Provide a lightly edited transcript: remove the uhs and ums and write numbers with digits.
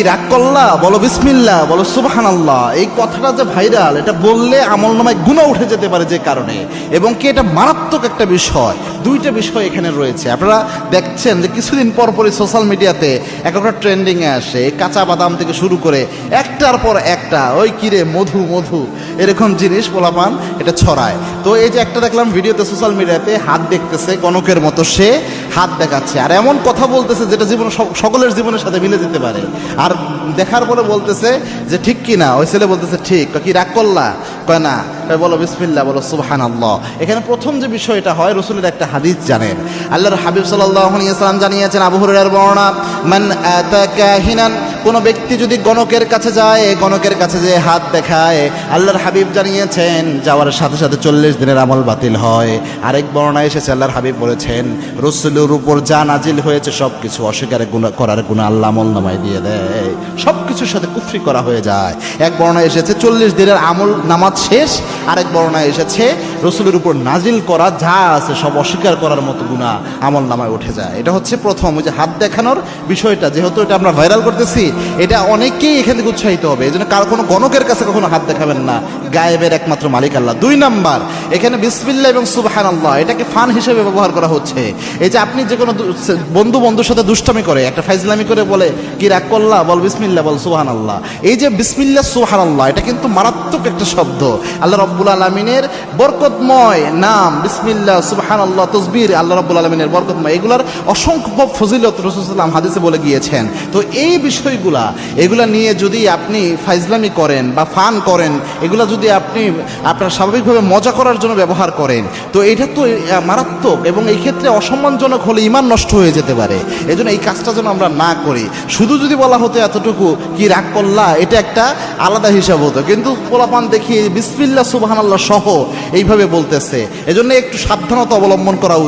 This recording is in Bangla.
রাগ করলা, বলো বিসমিল্লাহ, বলো সুবহানাল্লাহ। এই কথাটা যে ভাইরাল, এটা বললে আমলনামায় গুনাহ উঠে যেতে পারে যে কারণে, এবং কি এটা মারাত্মক একটা বিষয়। দুইটা বিষয় এখানে রয়েছে। আপনারা দেখছেন যে কিছুদিন পর পরই সোশ্যাল মিডিয়াতে একটা ট্রেন্ডিংয়ে আসে, কাঁচা বাদাম থেকে শুরু করে একটার পর একটা ওই কিরে মধু মধু এরকম জিনিস পোলাপান এটা ছড়ায়। তো এই যে একটা দেখলাম ভিডিওতে সোশ্যাল মিডিয়াতে, হাত দেখতেছে কনকের মতো, সে হাত দেখাচ্ছে আর এমন কথা বলতেছে যেটা জীবন সকলের জীবনের সাথে মিলে যেতে পারে। আর দেখার পরে বলতেছে যে ঠিক কি না, ওই ছেলে বলতেছে ঠিক। কি রাগ করলা? কয় না। বলো বিসমিল্লাহ, বলো সুবহানাল্লাহ। এখানে প্রথম যে বিষয়টা হয়, রসুলের একটা হাদিস জানেন, আল্লাহর হাবিব সাল্লাল্লাহু আলাইহি ওয়াসাল্লাম জানিয়েছেন, আবু হুরায়রার বর্ণনা, মান আতা কাহিনান, কোন ব্যক্তি যদি গণকের কাছে যায়, গণকের কাছে যে হাত দেখায়, আল্লাহর হাবিব জানিয়েছেন যাওয়ার সাথে সাথে 40 দিনের আমল বাতিল হয়। আরেক বর্ণনায় এসেছে, আল্লাহর হাবিব বলেছেন রসুলের উপর যা নাজিল হয়েছে সব কিছু অস্বীকার করার গুনাহ আল্লাহ আমলনামায় দিয়ে দেয়, সব কিছুর সাথে কুফরি করা হয়ে যায়। এক বর্ণনায় এসেছে 40 দিনের আমল নামাজ শেষ, আরেক বর্ণনায় এসেছে রসুলের উপর নাজিল করা যা আছে সব অস্বীকার করার মতো গুনাহ আমল নামায় উঠে যায়। এটা হচ্ছে প্রথম, ওই যে হাত দেখানোর বিষয়টা, যেহেতু এটা আমরা ভাইরাল করতেছি, এটা অনেকেই এখান থেকে উৎসাহিত হবে। এই জন্য কারো কোনো গণকের কাছে কখনো হাত দেখাবেন না, গায়েবের একমাত্র মালিক আল্লাহ। 2 নাম্বার, এখানে বিসমিল্লাহ এবং সুবহানাল্লাহ এটাকে ফান হিসেবে ব্যবহার করা হচ্ছে। এই যে আপনি যে কোনো বন্ধুর সাথে দুষ্টামি করে, একটা ফাইজলামি করে বলে কি রাগ করলা, বল বিসমিল্লাহ, বল সুবহানাল্লাহ। এই যে বিসমিল্লাহ সুবহানাল্লাহ, এটা কিন্তু মারাত্মক একটা শব্দ। আল্লাহ রাব্বুল আলামিনের বরকতময় নাম বিসমিল্লাহ, সুবহানাল্লাহ, তাসবিহ আল্লাহ রাব্বুল আলামিনের বরকতময়, এগুলার অসংখ্য ফজিলত রাসূল সাল্লাল্লাহু আলাইহি ওয়াসাল্লাম হাদিসে বলে গিয়েছেন। তো এই বিষয়গুলা, এগুলা নিয়ে যদি আপনি ফাইজলামি করেন বা ফান করেন, এগুলা যদি আপনি আপনার স্বাভাবিকভাবে মজা করার জন্য ব্যবহার করেন, তো এটা তো মারাত্মক, এবং এই ক্ষেত্রে অসম্মানজনক হলে ঈমান নষ্ট হয়ে যেতে পারে। এই জন্য এই কাজটা যেন আমরা না করি। শুধু যদি বলা হতো এতটুকু কি রাগ করলা, এটা একটা আলাদা হিসাব হতো, কিন্তু পোলাপান দেখি বিসমিল্লাহ সুবহানাল্লাহ সহ এইভাবে বলতেছে। এজন্য একটু সাবধানতা অবলম্বন করা উচিত।